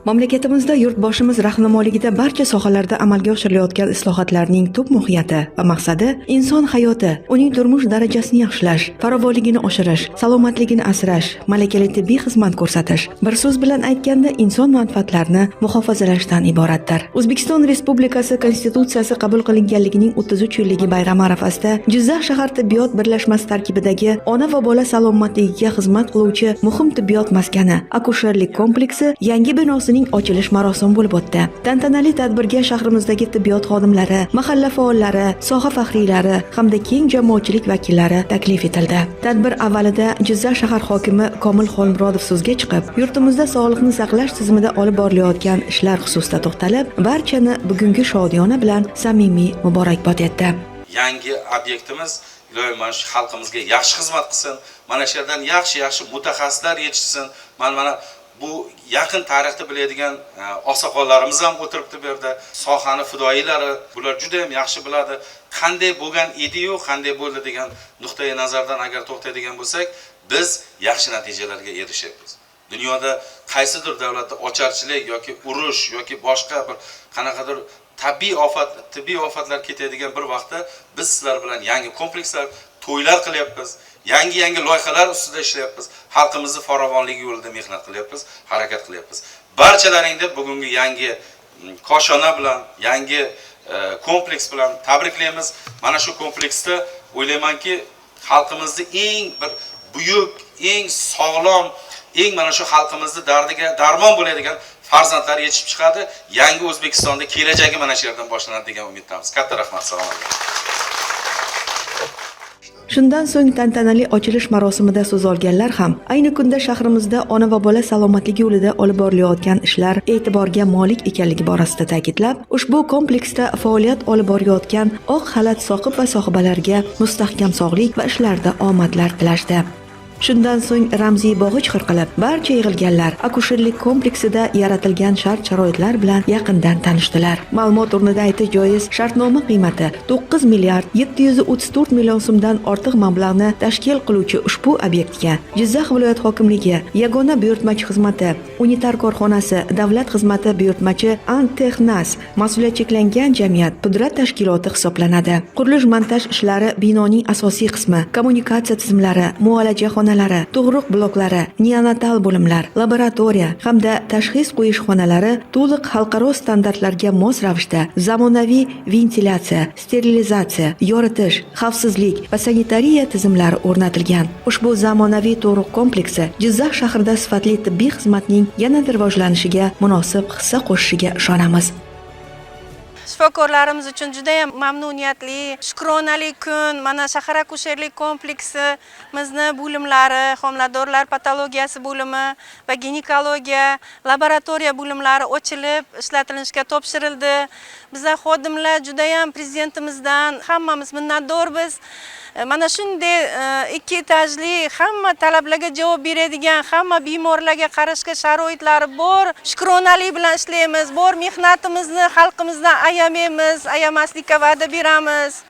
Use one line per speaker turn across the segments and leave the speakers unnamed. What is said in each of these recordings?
Mamlakatimizda yurtboshimiz rahnamoligida barcha sohalarda amalga oshirilayotgan islohotlarning tub mohiyati va maqsadi inson hayoti, uning turmush darajasini yaxshilash, farovonligini oshirish, salomatligini asrash, malakali tibbiy xizmat ko'rsatish, bir so'z bilan aytganda inson manfaatlarini muhofazalashdan iboratdir. O'zbekiston Respublikasi Konstitutsiyasi qabul qilinganligining 33 yilligi bayrami arafasida Jizzax shahar tibbiyot birlashmasi tarkibidagi ona va bola salomatligiga xizmat qiluvchi muhim tibbiyot maskani akusherlik kompleksi yangi binosi ochilish marosimi bo'lib o'tdi. Tantanali tadbirga shahrimizdagi tibbiyot xodimlari, mahalla faollari, soha faxriylari hamda keng jamoatchilik vakillari taklif etildi. Tadbir avvalida Jizzax shahar hokimi Komil Xolmurodov so'zga chiqib, yurtimizda sog'liqni saqlash tizimida olib borilayotgan ishlar xususida to'xtalib, barchani bugungi shodiyona bilan samimiy muborakbod etdi.
Yangi obyektimiz iloyim mana shu xalqimizga yaxshi xizmat qilsin, mana shu yerdan yaxshi mutaxassislar yetishsin. Mana bu yaqin tarixda biladigan oqsoqollarimiz ham o'tiribdi bu yerda. Sohani fidoyilari, bular juda ham yaxshi biladi. Qanday bo'lgan edi-yu, qanday bo'ldi degan nuqtai nazardan agar to'xtaydigan bo'lsak, biz yaxshi natijalarga erishyapmiz. Dunyoda qaysidir davlatda ocharchilik yoki urush yoki boshqa bir qanaqadir tibbiy ofatlar ketadigan bir vaqtda biz sizlar bilan yangi komplekslar, to'ylar qilyapmiz. Yangi loyihalar ustida ishlayapmiz. Xalqimizni farovonligi yo'lida mehnat qilyapmiz, harakat qilyapmiz. Barchalaringni bugungi yangi koshona bilan, yangi kompleks bilan tabriklaymiz. Mana shu kompleksda o'ylaymanki, xalqimizni eng bir buyuk, eng sog'lom, eng mana shu xalqimizni dardiga darmon bo'ladigan farzandlar yetishib chiqadi. Yangi O'zbekistonda kelajagi mana shu yerdan boshlanadi degan umiddamiz. Katta rahmat, salom alaykum.
Shundan so'ng tantanali ochilish marosimida so'z olganlar ham ayni kunda shahrimizda ona va bola salomatligi yo'lida olib borilayotgan ishlar e'tiborga molik ekanligi borasida ta'kidlab, ushbu kompleksda faoliyat olib borayotgan oq xalat soqib va sohibalarga mustahkam sog'lik va ishlarda omadlar tilashdi. Shundan so'ng ramziy bog'ich qilib, barcha yig'ilganlar akusherlik kompleksida yaratilgan shart-sharoitlar bilan yaqindan tanishdilar. Ma'lumot o'rnida aytish joiz, shartnoma qiymati 9 milliard 734 million so'mdan ortiq mablag'ni tashkil qiluvchi ushbu obyektga Jizzax viloyat hokimligi, yagona buyurtmachi xizmati, unitar korxonasi, davlat xizmati buyurtmachi Antexnas mas'uliyat cheklangan jamiyat pudrat tashkiloti hisoblanadi. Qurilish-montaj ishlari binoning asosiy qismi, kommunikatsiya tizimlari, muolaja tug'ruq bloklari, neonatal bo'limlar, laboratoriya hamda tashxis qo'yish xonalari to'liq xalqaro standartlarga mos ravishda zamonaviy ventilyatsiya, sterilizatsiya, yoritish, xavfsizlik va sanitariya tizimlari o'rnatilgan. Ushbu zamonaviy tug'ruq kompleksi Jizzax shahrida sifatli tibbiy xizmatning yanada rivojlanishiga munosib hissa qo'shishiga ishonamiz.
Shifokorlarimiz uchun juda ham mamnuniyatli, shukronali kun. Mana shahar akusherlik kompleksimizni bo'limlari, homiladorlar patologiyasi bo'limi va ginekologiya, laboratoriya bo'limlari ochilib, ishlatilishga topshirildi. Bizlar xodimlar juda ham prezidentimizdan hammamiz minnatdormiz. Mana shunday 2 etajli hamma talablarga javob beradigan, hamma bemorlarga qarashga sharoitlari bor. Shukronali bilan ishlaymiz. Bor mehnatimizni xalqimizdan ayamaslikka va'da beramiz.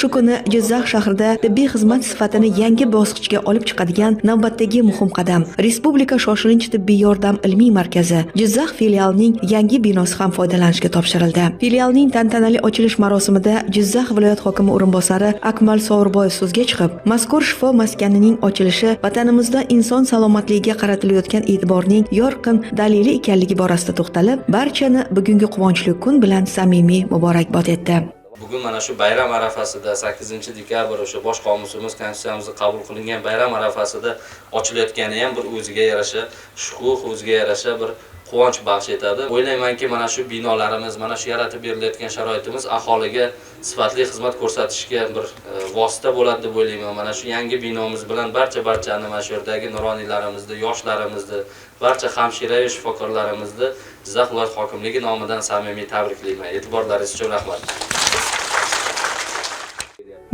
Shu kuni Jizzax shahrida tibbiy xizmat sifatini yangi bosqichga olib chiqadigan navbatdagi muhim qadam Respublika shoshilinch tibbiy yordam ilmiy markazi Jizzax filialining yangi binosi ham foydalanishga topshirildi. Filialning tantanali ochilish marosimida Jizzax viloyat hokimi o'rinbosari Akmal Sourboyev so'zga chiqib, mazkur shifo maskanining ochilishi vatanimizda inson salomatligiga qaratilayotgan e'tiborning yorqin dalili ekanligi borasida to'xtalib, barchani bugungi quvonchli kun bilan samimiy muborakbod etdi.
Bugun mana shu bayram arafasida 8-dekabr o'sha bosh qomusimiz konstitutsiyamizda qabul qilingan bayram arafasida ochilayotgani ham bir o'ziga yarasha shukuh, o'ziga yarasha bir quvonch baxsh etadi. O'ylaymanki, mana shu binolarimiz, mana shu yaratib berilayotgan sharoitimiz aholiga sifatli xizmat ko'rsatishga bir vosita bo'ladi deb o'ylayman. Mana shu yangi binomiz bilan barchani mana shu yerdagi nuroniylarimizni, yoshlarimizni, barcha hamshira va shifokorlarimizni Jizzax viloyat hokimligi nomidan samimiy tabriklayman. E'tiborlaringiz uchun rahmat.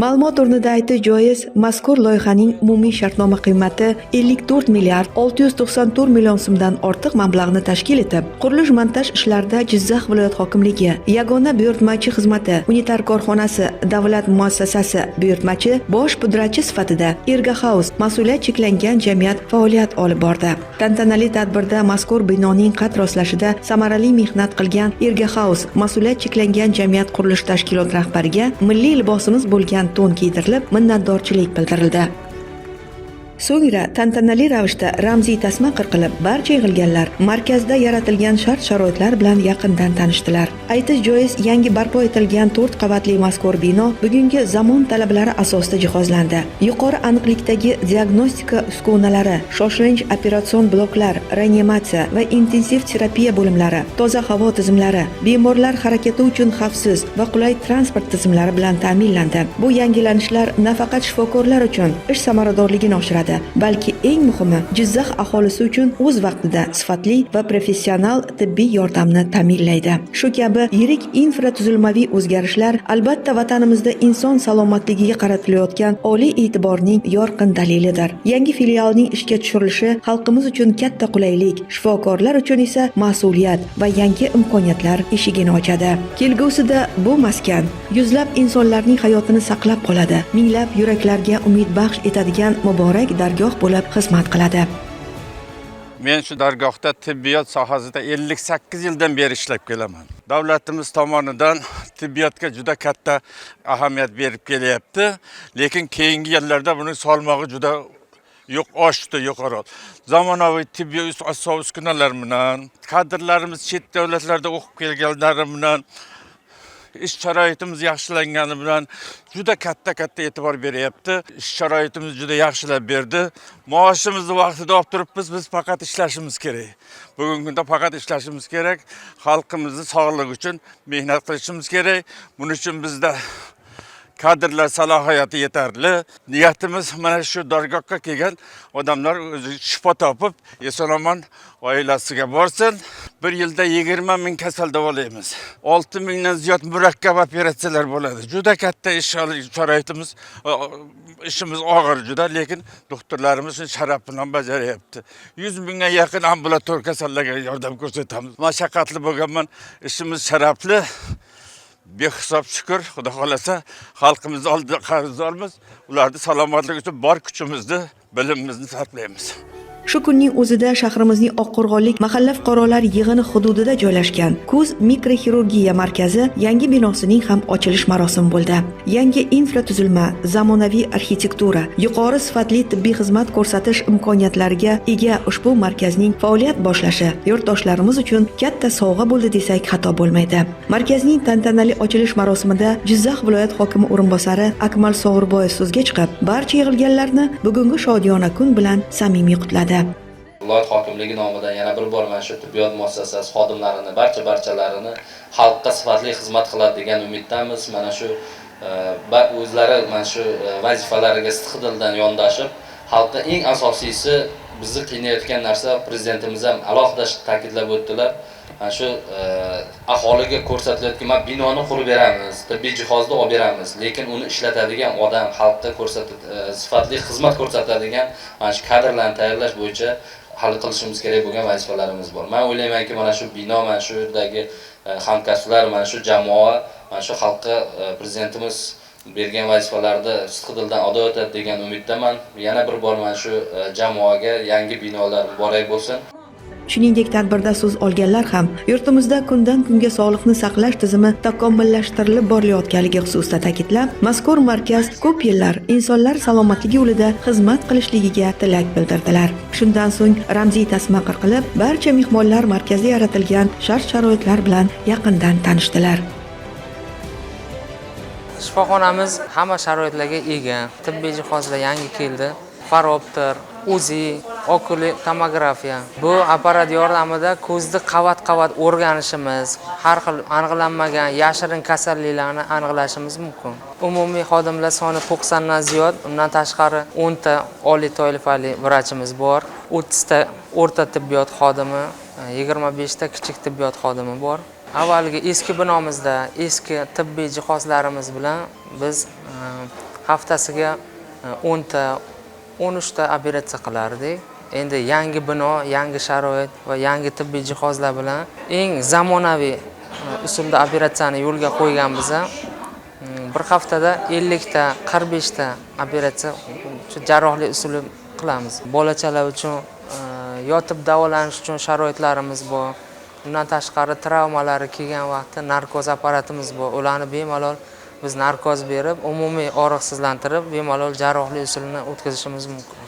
Ma'lumot o'rnida aytish joiz, mazkur loyihaning umumiy shartnoma qiymati 54 milliard 694 million so'mdan ortiq mablag'ni tashkil etib, qurilish-montaj ishlarida Jizzax viloyat hokimligi, yagona buyurtmachi xizmati, unitar korxonasi, davlat muassasasi buyurtmachi, bosh pudratchi sifatida Erga House mas'uliyat cheklangan jamiyat faoliyat olib bordi. Tantanali tadbirda mazkur binoning qad rostlashida samarali mehnat qilgan Erga House mas'uliyat cheklangan jamiyat qurilish tashkilot rahbariga milliy libosimiz bo'lgan to'n kiydirilib, minnatdorchilik bildirildi. So'ngra tantanali ravishda ramziy tasma qirqilib, barcha yig'ilganlar markazda yaratilgan shart-sharoitlar bilan yaqindan tanishdilar. Aytish joiz, yangi barpo etilgan 4 qavatli mazkur bino bugungi zamon talablari asosida jihozlandi. Yuqori aniqlikdagi diagnostika uskunalari, shoshilinch operatsion bloklar, reanimatsiya va intensiv terapiya bo'limlari, toza havo tizimlari, bemorlar harakati uchun xavfsiz va qulay transport tizimlari bilan ta'minlandi. Bu yangilanishlar nafaqat shifokorlar uchun ish samaradorligini oshiradi, balki eng muhimi Jizzax aholisi uchun o'z vaqtida sifatli va professional tibbiy yordamni ta'minlaydi. Shu kabi yirik infratuzilmaviy o'zgarishlar albatta vatanimizda inson salomatligiga qaratilayotgan oliy e'tiborning yorqin dalilidir. Yangi filialning ishga tushirilishi xalqimiz uchun katta qulaylik, shifokorlar uchun esa mas'uliyat va yangi imkoniyatlar eshigini ochadi. Kelgusida bu maskan yuzlab insonlarning hayotini saqlab qoladi, minglab yuraklarga umid baxsh etadigan muborak dargoh bo'lib xizmat qiladi.
Men shu dargohda tibbiyot sohasida 58 yildan beri ishlab kelaman. Davlatimiz tomonidan tibbiyotga juda katta ahamiyat berib kelyapti, lekin keyingi yillarda buning salmog'i juda oshdi, yuqori. Zamonaviy tibbiy uskunalar bilan, kadrlarimiz chet davlatlarda o'qib kelganlari bilan, ish sharoitimiz yaxshilangani bilan juda katta e'tibor beryapti. Ish sharoitimiz juda yaxshilab berdi. Maoshimizni vaqtida olib turibmiz, biz faqat ishlashimiz kerak. Bugungi kunda faqat ishlashimiz kerak. Xalqimizning sog'ligi uchun mehnat qilishimiz kerak. Buning uchun bizda kadrlar salohiyati yetarli. Niyatimiz mana shu dargohga kelgan odamlar o'zi shifo topib, eson-omon oilasiga borsin. Bir yilda 20 ming kasal davolaymiz. 6 mingdan ziyod murakkab operatsiyalar bo'ladi. Juda katta ish sharoitimiz, ishimiz og'ir juda, lekin doktorlarimiz sharaf bilan bajaryapti. 100 mingga yaqin ambulator kasallarga yordam ko'rsatamiz. Mashaqqatli bo'lganman, ishimiz sharafli. Behisob shukr, Xudo xolasa xalqimiz oldida qarzdormiz. Ularning salomatligi uchun bor kuchimizni, bilimimizni sarflaymiz.
Shu kunning o'zida shahrimizning Oqqo'rg'onlik mahalla fuqarolar yig'ini hududida joylashgan Ko'z mikroxirurgiya markazi yangi binosining ham ochilish marosimi bo'ldi. Yangi infratuzilma, zamonaviy arxitektura, yuqori sifatli tibbiy xizmat ko'rsatish imkoniyatlariga ega ushbu markazning faoliyat boshlashi yurtdoshlarimiz uchun katta sovg'a bo'ldi desak xato bo'lmaydi. Markazning tantanali ochilish marosimida Jizzax viloyat hokimi o'rinbosari Akmal Sog'urboyev so'zga chiqib, barcha yig'ilganlarni bugungi shodiyona kun bilan samimiy qutladi.
Viloyat hokimligi nomidan yana bir bor mana shu tibbiyot muassasasi xodimlarini, barchalarini xalqqa sifatli xizmat qiladi degan umiddamiz. Mana shu o'zlari mana shu vazifalariga istiqdildan yondashib, xalqqa eng asosiysi bizni qiynayotgan narsa prezidentimiz ham alohida ta'kidlab o'tdilar. Mana shu aholiga ko'rsatilayotgan binoni qurib beramiz, tibbiy jihozni olib beramiz, lekin uni ishlatadigan odam, xalqqa sifatli xizmat ko'rsatadigan mana shu kadrlarni tayyorlash bo'yicha hal qilishimiz kerak bo'lgan vazifalarimiz bor. Men o'ylaymanki, mana shu bino, mana shu yerdagi hamkasblar, mana shu jamoa, mana shu xalqqa prezidentimiz bergan vazifalarni sidqidildan ado etadi degan umiddaman. Yana bir bor mana shu jamoaga yangi binolar muborak bo'lsin.
Shuningdek, tadbirda so'z olganlar ham yurtimizda kundan kunga sog'liqni saqlash tizimi takomillashtirilib borilayotganligi xususida ta'kidlab, mazkur markaz ko'p yillar insonlar salomatligi yo'lida xizmat qilishligiga tilak bildirdilar. Shundan so'ng ramziy tasma qirqilib, barcha mehmonlar markazda yaratilgan shart-sharoitlar bilan yaqindan tanishdilar.
Shifoxonamiz hamma sharoitlarga ega. Tibbiy jihozlar yangi keldi. Faropter, UZI, okulyar tomografiya. Bu apparat yordamida ko'zni qavat-qavat o'rganishimiz, har xil aniqlanmagan yashirin kasalliklarni aniqlashimiz mumkin. Umumiy xodimlar soni 90 dan ziyod, undan tashqari 10 ta oliy toifali vrachimiz bor, 30 ta o'rta tibbiyot xodimi, 25 ta kichik tibbiyot xodimi bor. Avvalgi eski binomizda eski tibbiy jihozlarimiz bilan biz haftasiga 10 ta, 13 ta operatsiya qilardik. Endi yangi bino, yangi sharoit va yangi tibbiy jihozlar bilan eng zamonaviy usulda operatsiyani yo'lga qo'yganmiz. Bir haftada 50 ta, 45 ta operatsiya shu jarrohlik usuli qilamiz. Bolachalar uchun yotib davolanish uchun sharoitlarimiz bor. Bundan tashqari travmalari kelgan vaqtda narkoz apparatimiz bor. Ularni bemalol biz narkoz berib, umumiy og'riqsizlantirib, bemalol jarrohlik usulini o'tkazishimiz mumkin.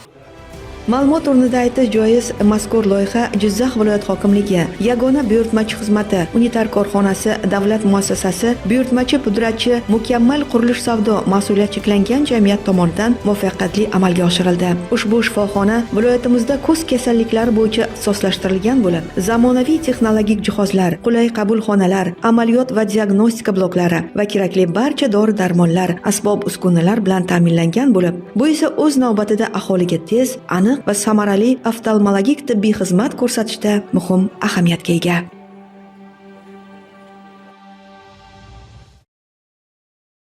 Ma'lumot o'rnida aytish joiz, mazkur loyiha Jizzax viloyat hokimligi, yagona buyurtmachi xizmati, unitar korxonasi, davlat muassasasi, buyurtmachi pudratchi, mukammal qurilish savdo mas'uliyat cheklangan jamiyat tomonidan muvaffaqiyatli amalga oshirildi. Ushbu shifoxona viloyatimizda ko'z kasalliklari bo'yicha ixtisoslashtirilgan bo'lib, zamonaviy texnologik jihozlar, qulay qabulxonalar, amaliyot va diagnostika bloklari va kerakli barcha dori-darmonlar, asbob-uskunalar bilan ta'minlangan bo'lib, bu esa o'z navbatida aholiga tez, aniq va samarali oftalmologik tibbiy xizmat ko'rsatishda muhim ahamiyatga ega.